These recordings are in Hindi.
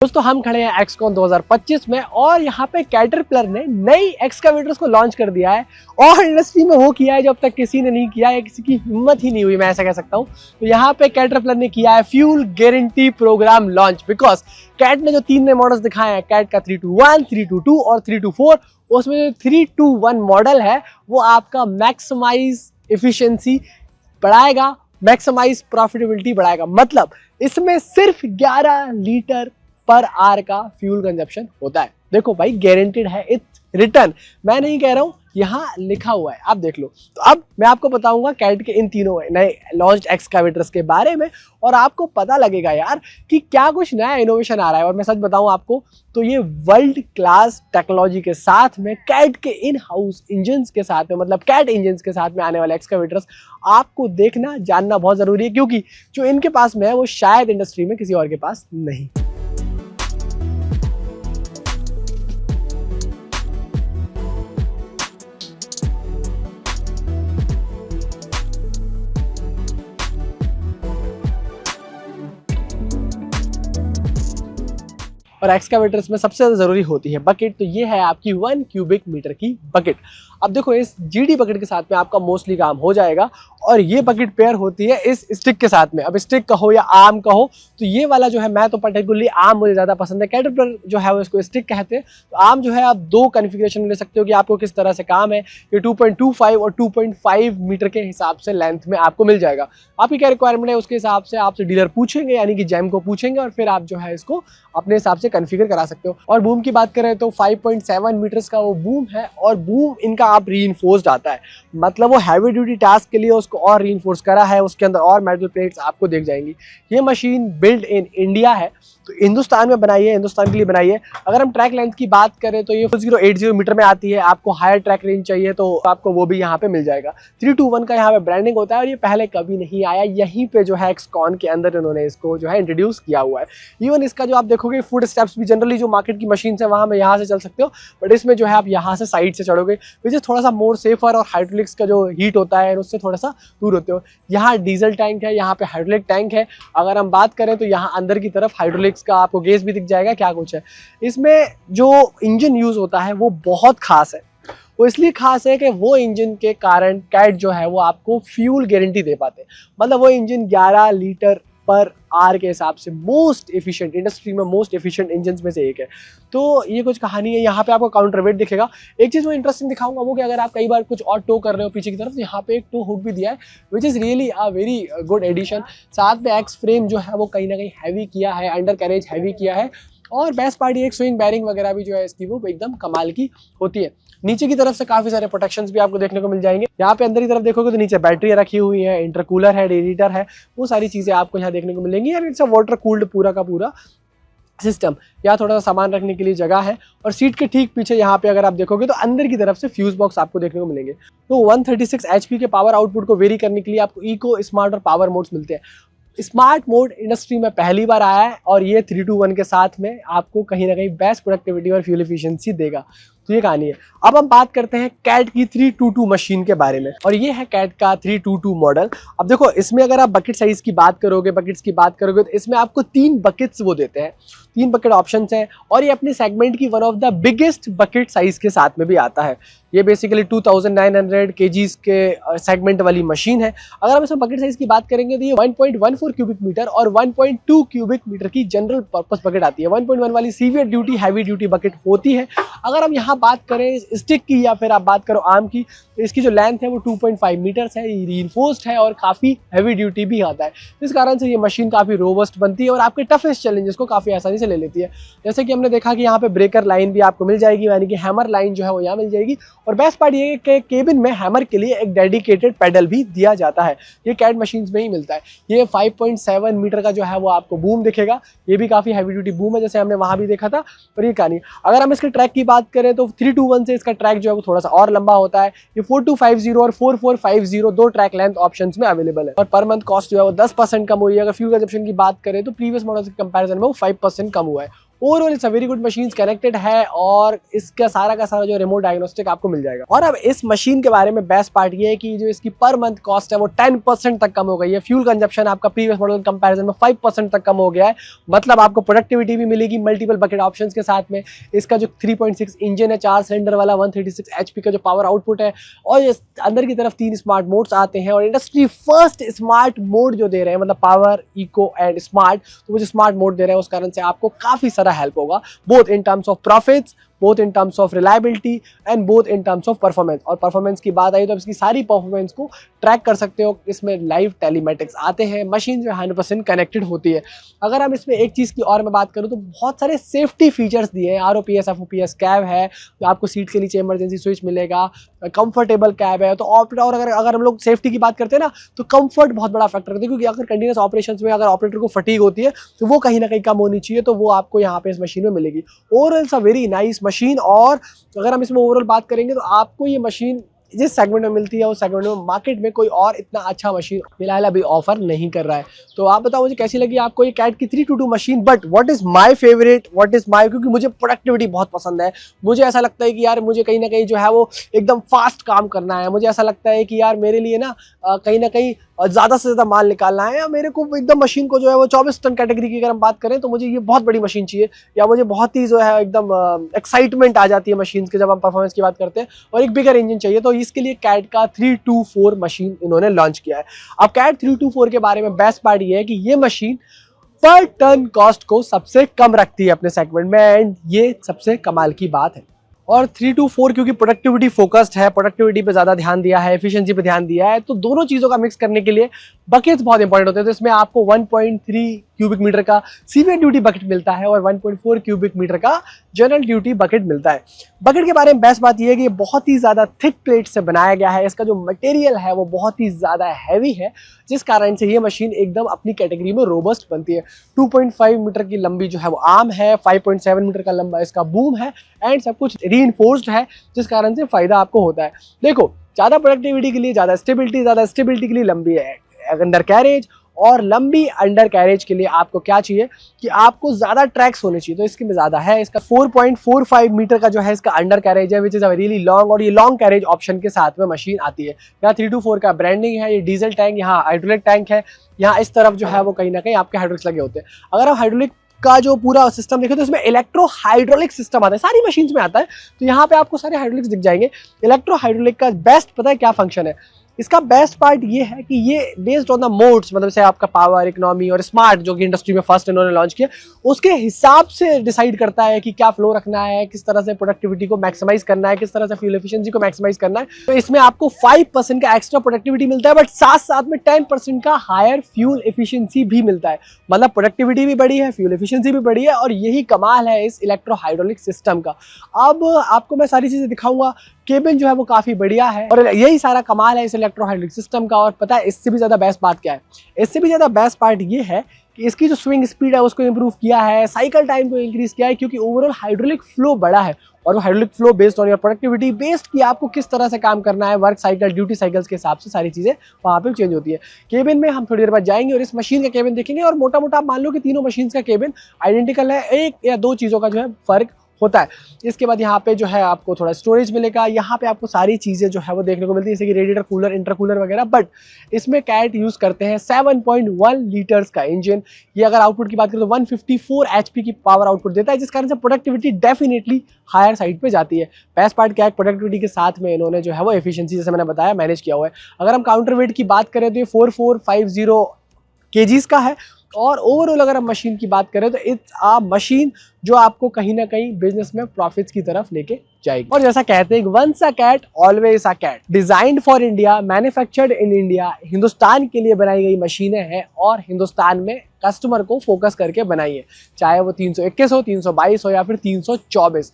दोस्तों हम खड़े हैं एक्सकॉन 2025 में और यहाँ पे कैटरपिलर ने नई एक्सकावेटर्स को लॉन्च कर दिया है और इंडस्ट्री में वो किया है जो अब तक किसी ने नहीं किया है, किसी की हिम्मत ही नहीं हुई, मैं ऐसा कह सकता हूँ। तो यहाँ पे कैटरपिलर ने किया है fuel guarantee program launch. Because Cat ने जो 3 नए मॉडल्स दिखाए हैं, कैट का 321, 322 और 324, उसमें जो 321 मॉडल है वो आपका मैक्सिमाइज एफिशिएंसी बढ़ाएगा, मैक्सिमाइज प्रॉफिटेबिलिटी बढ़ाएगा। मतलब इसमें सिर्फ 11 लीटर पर आर का फ्यूल कंजप्शन होता है। देखो भाई, गारंटेड है, इट्स रिटर्न, मैं नहीं कह रहा हूं, यहाँ लिखा हुआ है, आप देख लो। तो अब मैं आपको बताऊंगा कैट के इन तीनों नए लॉन्च्ड एक्सकावेटर्स के बारे में और आपको पता लगेगा यार कि क्या कुछ नया इनोवेशन आ रहा है। और मैं सच बताऊं आपको तो ये वर्ल्ड क्लास टेक्नोलॉजी के साथ में कैट के इन हाउस इंजन्स के साथ में, मतलब कैट इंजन्स के साथ में आने वाले एक्सकावेटर्स आपको देखना जानना बहुत जरूरी है, क्योंकि जो इनके पास में है वो शायद इंडस्ट्री में किसी और के पास नहीं। और एक्सकावेटर्स में सबसे ज़्यादा ज़रूरी होती है बकेट। तो ये है आपकी 1 क्यूबिक मीटर की बकेट। अब देखो, इस जीडी बकेट के साथ में आपका मोस्टली काम हो जाएगा और ये बकेट पेयर होती है इस स्टिक के साथ में। अब स्टिक कहो या आर्म कहो, तो ये वाला जो है, मैं तो पर्टिकुलरली आर्म मुझे ज़्यादा पसंद है, कैटरपिलर जो है वो इसको स्टिक कहते हैं। तो आर्म जो है आप 2 कन्फिग्रेशन ले सकते हो कि आपको किस तरह से काम है। ये 2.25 और 2.5 मीटर के हिसाब से लेंथ में आपको मिल जाएगा। आपकी क्या रिक्वायरमेंट है उसके हिसाब से आपसे डीलर पूछेंगे, यानी कि जैम को पूछेंगे और फिर आप जो है इसको अपने हिसाब से कॉन्फ़िगर करा सकते हो। और बूम की बात करें तो 5.7 मीटर्स का वो बूम है और बूम इनका आप रीइंफोर्स्ड आता है, मतलब वो हैवी ड्यूटी टास्क के लिए उसको और रीइंफोर्स करा है, उसके अंदर और मेटल प्लेट्स आपको दिख जाएंगी। ये मशीन बिल्ड इन इंडिया है, तो हिंदुस्तान में बनाई है, हिंदुस्तान के लिए बनाई है। अगर हम ट्रैक लेंथ की बात करें तो ये 4080 मीटर में आती है। आपको हायर ट्रैक रेंज चाहिए तो आपको वो भी यहाँ पे मिल जाएगा। 321 का यहाँ पे ब्रांडिंग होता है और ये पहले कभी नहीं आया, यहीं पे जो है एक्सकॉन के अंदर इन्होंने इसको जो है इंट्रोड्यूस किया हुआ है। इवन इसका जो आप देखोगे फुट स्टेप्स भी, जनरली जो मार्केट की मशीन है वहाँ में यहाँ से चल सकते हो, बट इसमें जो है आप यहाँ से साइड से चढ़ोगे, विच इज थोड़ा सा मोर सेफर और हाइड्रोलिक्स का जो हीट होता है उससे थोड़ा सा दूर होते हो। यहाँ डीजल टैंक है, यहाँ पे हाइड्रोलिक टैंक है। अगर हम बात करें तो यहाँ अंदर की तरफ हाइड्रोलिक्स का आपको गेज भी दिख जाएगा, क्या कुछ है। इसमें जो इंजन यूज होता है वो बहुत खास है। वो इसलिए खास है कि वो इंजन के कारण कैट जो है वो आपको फ्यूल गारंटी दे पाते हैं। मतलब वो इंजन 11 लीटर पर आर के हिसाब से मोस्ट एफिशिएंट, इंडस्ट्री में मोस्ट एफिशिएंट इंजन में से एक है। तो ये कुछ कहानी है। यहाँ पे आपको काउंटर वेट दिखेगा। एक चीज़ मैं इंटरेस्टिंग दिखाऊंगा वो कि अगर आप कई बार कुछ और टो कर रहे हो पीछे की तरफ, तो यहाँ पे एक टो हुक भी दिया है, which is really a very good addition. साथ में एक्स फ्रेम जो है वो कहीं ना कहीं हैवी किया है, अंडर कैरेज हैवी किया है और बेस्ट पार्ट ये एक स्विंग बैरिंग वगैरह भी जो है इसकी वो एकदम कमाल की होती है। नीचे की तरफ से काफी सारे प्रोटेक्शंस भी आपको देखने को मिल जाएंगे। यहाँ पे अंदर की तरफ देखोगे तो नीचे बैटरी रखी हुई है, इंटरकूलर है, रेडिएटर है, वो सारी चीजें आपको यहाँ देखने को मिलेंगी। यार इट्स अ वाटर कूल्ड पूरा का पूरा सिस्टम। यहाँ थोड़ा सा सामान रखने के लिए जगह है और सीट के ठीक पीछे यहाँ पे अगर आप देखोगे तो अंदर की तरफ से फ्यूज बॉक्स आपको देखने को मिलेंगे। तो 136 HP के पावर आउटपुट को वेरी करने के लिए आपको इको, स्मार्ट और पावर मोड्स मिलते हैं। स्मार्ट मोड इंडस्ट्री में पहली बार आया है और ये 321 के साथ में आपको कहीं ना कहीं बेस्ट प्रोडक्टिविटी और फ्यूल एफिशिएंसी देगा। तो ये कहानी है। अब हम बात करते हैं कैट की 322 मशीन के बारे में और ये है कैट का 322 मॉडल। अब देखो, इसमें अगर आप बकेट साइज की बात करोगे, बकेट्स की बात करोगे, तो इसमें आपको 3 बकेट्स वो देते हैं, 3 बकेट ऑप्शंस हैं और ये अपने सेगमेंट की one of the biggest bucket size के साथ में भी आता है। ये बेसिकली 2900 kgs के सेगमेंट वाली मशीन है। अगर हम इसमें बकेट साइज की बात करेंगे तो ये 1.14 क्यूबिक मीटर और 1.2 क्यूबिक मीटर की जनरल पर्पस बकेट आती है। 1.1 वाली severe duty heavy duty bucket होती है। अगर हम यहाँ बात करें स्टिक की या फिर आप बात करो आर्म की, तो इसकी जो लेंथ है वो 2.5 मीटर्स है, रीइंफोर्स्ड है और काफ़ी हैवी ड्यूटी भी आता है। इस कारण से ये मशीन काफ़ी रोबस्ट बनती है और आपके टफेस्ट चैलेंजेस को काफ़ी आसानी से ले लेती है। जैसे कि हमने देखा कि यहाँ पे ब्रेकर लाइन भी आपको मिल जाएगी, यानी कि हैमर लाइन जो है वो यहाँ मिल जाएगी। और बेस्ट पार्ट ये है कि केबिन में हैमर के लिए एक डेडिकेटेड पेडल भी दिया जाता है। ये कैट मशीन्स में ही मिलता है। ये 5.7 मीटर का जो है वो आपको बूम दिखेगा, ये भी काफ़ी हैवी ड्यूटी बूम है, जैसे हमने वहाँ भी देखा था। और ये कहानी, अगर हम इसके ट्रैक की बात करें तो 321 से इसका ट्रैक जो है वो थोड़ा सा और लंबा होता है। ये 4250 और 4450 दो ट्रैक लेंथ ऑप्शंस में अवेलेबल है और पर मंथ कॉस्ट जो है वो 10% कम हुई है। अगर फ्यूल कंजप्शन की बात करें तो प्रीवियस मॉडल के कंपैरिजन में वो 5% कम हुआ है। Overall it's a very good machine, connected है और इसका सारा का सारा जो रिमोट डायग्नोस्टिक आपको मिल जाएगा। और अब इस मशीन के बारे में बेस्ट पार्ट ये है कि जो इसकी पर मंथ कॉस्ट है वो 10% तक कम हो गई है। फ्यूल कंजप्शन आपका प्रीवियस मॉडल कंपैरिजन में 5% तक कम हो गया है। मतलब आपको प्रोडक्टिविटी भी मिलेगी मल्टीपल बकेट ऑप्शंस के साथ में। इसका जो 3.6 इंजन है, 4 सिलेंडर वाला, 136 HP का जो पावर आउटपुट है, और इस अंदर की तरफ 3 स्मार्ट मोड्स आते हैं और इंडस्ट्री फर्स्ट स्मार्ट मोड जो दे रहे हैं, मतलब पावर, इको एंड स्मार्ट, तो वो जो स्मार्ट मोड दे रहे हैं उस कारण से आपको काफी सारा हेल्प होगा, both in terms of profits, both in terms of reliability and both in terms of performance. और परफॉर्मेंस की बात आई तो इसकी सारी परफॉर्मेंस को ट्रैक कर सकते हो। इसमें लाइव टेलीमेटिक्स आते हैं, मशीन जो 100% कनेक्टेड होती है। अगर हम इसमें एक चीज़ की और मैं बात करूँ तो बहुत सारे सेफ्टी फीचर्स दिए हैं। ROPS FOPS कैब है, तो आपको सीट के नीचे इमरजेंसी स्विच मिलेगा, कंफर्टेबल कैब है। तो और अगर हम लोग सेफ्टी की बात करते हैं ना, तो कंफर्ट बहुत बड़ा फैक्टर है, क्योंकि अगर कंटिन्यूस ऑपरेशन में अगर ऑपरेटर को फटीग होती है तो वो कहीं ना कहीं कम होनी चाहिए, तो वो आपको यहाँ पे इस मशीन में मिलेगी। Overall it's a very nice machine. और अगर हम इसमें ओवरऑल बात करेंगे तो आपको ये मशीन जिस सेगमेंट में मिलती है उस सेगमेंट में मार्केट में कोई और इतना अच्छा मशीन फिलहाल अभी ऑफर नहीं कर रहा है। तो आप बताओ मुझे कैसी लगी आपको ये कैट की 322 machine. But what is my favourite, क्योंकि मुझे प्रोडक्टिविटी बहुत पसंद है। मुझे ऐसा लगता है कि यार मुझे कहीं ना कहीं जो है वो एकदम फास्ट काम करना है। मुझे ऐसा लगता है कि यार मेरे लिए ना कहीं ना कहीं ज़्यादा से ज़्यादा माल निकालना है, या मेरे को एकदम मशीन को जो है वो 24 टन कैटेगरी की अगर हम बात करें तो मुझे ये बहुत बड़ी मशीन चाहिए, या मुझे बहुत ही जो है एकदम एक्साइटमेंट आ जाती है मशीन के जब हम परफॉर्मेंस की बात करते हैं, और एक बिगर इंजन चाहिए। तो इसके लिए कैट का 324 मशीन इन्होंने लॉन्च किया है। अब कैट 324 के बारे में बेस्ट पार्ट ये है कि ये मशीन पर टन कॉस्ट को सबसे कम रखती है अपने सेगमेंट में, एंड ये सबसे कमाल की बात है। और 324 क्योंकि प्रोडक्टिविटी फोकस्ड है, प्रोडक्टिविटी पे ज़्यादा ध्यान दिया है, एफिशिएंसी पे ध्यान दिया है, तो दोनों चीज़ों का मिक्स करने के लिए बकेट्स बहुत इंपॉर्टेंट होते हैं। तो इसमें आपको 1.3 क्यूबिक मीटर का सीवियर ड्यूटी बकेट मिलता है और 1.4 क्यूबिक मीटर का जनरल ड्यूटी बकेट मिलता है। बकेट के बारे में बेस्ट बात यह है कि ये बहुत ही ज़्यादा थिक प्लेट से बनाया गया है। इसका जो मटेरियल है वो बहुत ही ज़्यादा हैवी है, जिस कारण से ये मशीन एकदम अपनी कैटेगरी में रोबस्ट बनती है। 2.5 मीटर की लंबी जो है वो आर्म है, 5.7 मीटर का लंबा इसका बूम है, एंड सब कुछ रीइंफोर्स्ड है, जिस कारण से फायदा आपको होता है। देखो, ज़्यादा प्रोडक्टिविटी के लिए ज़्यादा स्टेबिलिटी के लिए लंबी है अंडर कैरेज, और लंबी अंडर कैरेज के लिए आपको क्या चाहिए कि आपको ज़्यादा ट्रैक्स होने चाहिए, तो इसके में ज़्यादा है। इसका 4.45 मीटर का जो है इसका अंडर कैरेज है, which is a really long, और ये लॉन्ग कैरेज ऑप्शन के साथ में मशीन आती है। यहाँ 324 का ब्रांडिंग है, ये डीजल टैंक, यहाँ हाइड्रोलिक टैंक है, यहाँ इस तरफ जो है वो कहीं ना कहीं आपके हाइड्रोलिक्स लगे होते हैं। अगर आप हाइड्रोलिक का जो पूरा सिस्टम देखें तो इसमें इलेक्ट्रो हाइड्रोलिक सिस्टम आता है, सारी मशीन्स में आता है, तो यहाँ पे आपको सारे हाइड्रोलिक्स दिख जाएंगे। इलेक्ट्रो हाइड्रोलिक का बेस्ट पता है क्या फंक्शन है? इसका बेस्ट पार्ट ये है कि ये बेस्ड ऑन द मोड्स, मतलब से आपका पावर, इकोनॉमी और स्मार्ट, जो कि इंडस्ट्री में फर्स्ट इन्होंने लॉन्च किया, उसके हिसाब से डिसाइड करता है कि क्या फ्लो रखना है, किस तरह से प्रोडक्टिविटी को मैक्सिमाइज करना है, किस तरह से फ्यूल एफिशिएंसी को मैक्सिमाइज करना है। तो इसमें आपको 5% का एक्स्ट्रा प्रोडक्टिविटी मिलता है, बट साथ साथ में 10% का हायर फ्यूल एफिशिएंसी भी मिलता है। मतलब प्रोडक्टिविटी भी बढ़ी है, फ्यूल एफिशिएंसी भी बढ़ी है, और यही कमाल है इस इलेक्ट्रो हाइड्रोलिक सिस्टम का। अब आपको मैं सारी चीजें दिखाऊंगा। केबिन जो है वो काफी बढ़िया है, और यही सारा कमाल है इस इलेक्ट्रो हाइड्रोलिक सिस्टम का। और पता है इससे भी ज्यादा बेस्ट बात क्या है? इससे भी ज्यादा बेस्ट पार्ट ये है कि इसकी जो स्विंग स्पीड है उसको इंप्रूव किया है, साइकिल टाइम को इंक्रीज किया है, क्योंकि ओवरऑल हाइड्रोलिक फ्लो बड़ा है, और वो hydraulic flow based on your productivity, based कि आपको किस तरह से काम करना है, वर्क साइकिल, ड्यूटी साइकिल्स के हिसाब से सारी चीजें वहाँ पे चेंज होती है। केबिन में हम थोड़ी देर बाद जाएंगे और इस मशीन का केबिन देखेंगे, और मोटा मोटा आप मान लो कि तीनों मशीन का केबिन आइडेंटिकल है, एक या दो चीजों का जो है फर्क होता है। इसके बाद यहाँ पे जो है आपको थोड़ा स्टोरेज मिलेगा, यहाँ पे आपको सारी चीज़ें जो है वो देखने को मिलती है, जैसे कि रेडिएटर कूलर, इंटरकूलर वगैरह। बट इसमें कैट यूज़ करते हैं 7.1 लीटर्स का इंजन। ये अगर आउटपुट की बात करें तो 154 HP की पावर आउटपुट देता है, जिस कारण से प्रोडक्टिविटी डेफिनेटली हायर साइड पे जाती है। बेस्ट पार्ट क्या है, प्रोडक्टिविटी के साथ में इन्होंने जो है वो एफिशिएंसी, जैसे मैंने बताया, मैनेज किया हुआ है। अगर हम काउंटर वेट की बात करें तो ये 4450 kgs का है। और ओवरऑल अगर हम मशीन की बात करें तो इट्स आ मशीन जो आपको कहीं ना कहीं बिजनेस में प्रॉफिट्स की तरफ लेके जाएगी। और जैसा कहते हैं, once a Cat always a Cat, designed for India, manufactured in India, Hindustan के लिए बनाई गई मशीनें हैं, और हिंदुस्तान में कस्टमर को फोकस करके बनाई है, चाहे वो 321 हो, 322 हो, या फिर 324।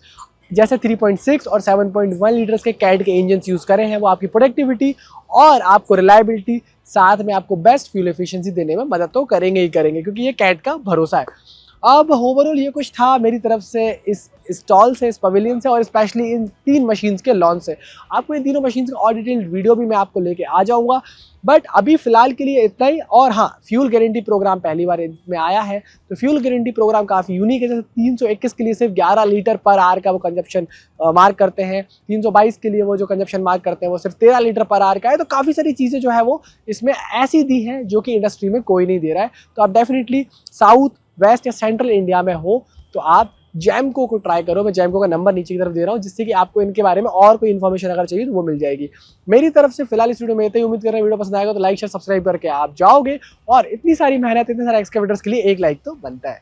जैसे 3.6 और 7.1 लीटर्स के कैट के इंजन यूज करे हैं, वो आपकी प्रोडक्टिविटी और आपको रिलायबिलिटी, साथ में आपको बेस्ट फ्यूल एफिशिएंसी देने में मदद तो करेंगे ही करेंगे, क्योंकि ये कैट का भरोसा है। अब ओवरऑल ये कुछ था मेरी तरफ से इस स्टॉल से, इस पवेलियन से और स्पेशली इन 3 मशीन्स के लॉन्च से। आपको इन तीनों मशीन्स का और डिटेल्ड वीडियो भी मैं आपको लेके आ जाऊंगा, बट अभी फिलहाल के लिए इतना ही। और हाँ, फ्यूल गारंटी प्रोग्राम पहली बार इसमें आया है, तो फ्यूल गारंटी प्रोग्राम काफ़ी यूनिक है। जैसे 321 के लिए सिर्फ 11 लीटर पर आवर का वो कंजप्शन मार्क करते हैं, 322 के लिए वो जो कंजप्शन मार्क करते हैं वो सिर्फ 13 लीटर पर आवर का है। तो काफ़ी सारी चीज़ें जो है वो इसमें ऐसी दी हैं जो कि इंडस्ट्री में कोई नहीं दे रहा है। तो आप डेफिनेटली साउथ, वेस्ट या सेंट्रल इंडिया में हो तो आप जैमको को ट्राई करो। मैं जैमको का नंबर नीचे की तरफ दे रहा हूँ, जिससे कि आपको इनके बारे में और कोई इन्फॉर्मेशन अगर चाहिए तो वो मिल जाएगी। मेरी तरफ से फिलहाल इस वीडियो में इतना ही। उम्मीद कर रहे हैं वीडियो पसंद आएगा तो लाइक शेयर सब्सक्राइब करके आप जाओगे, और इतनी सारी मेहनत, इतने सारे एक्सकेवेटर्स के लिए एक लाइक तो बनता है।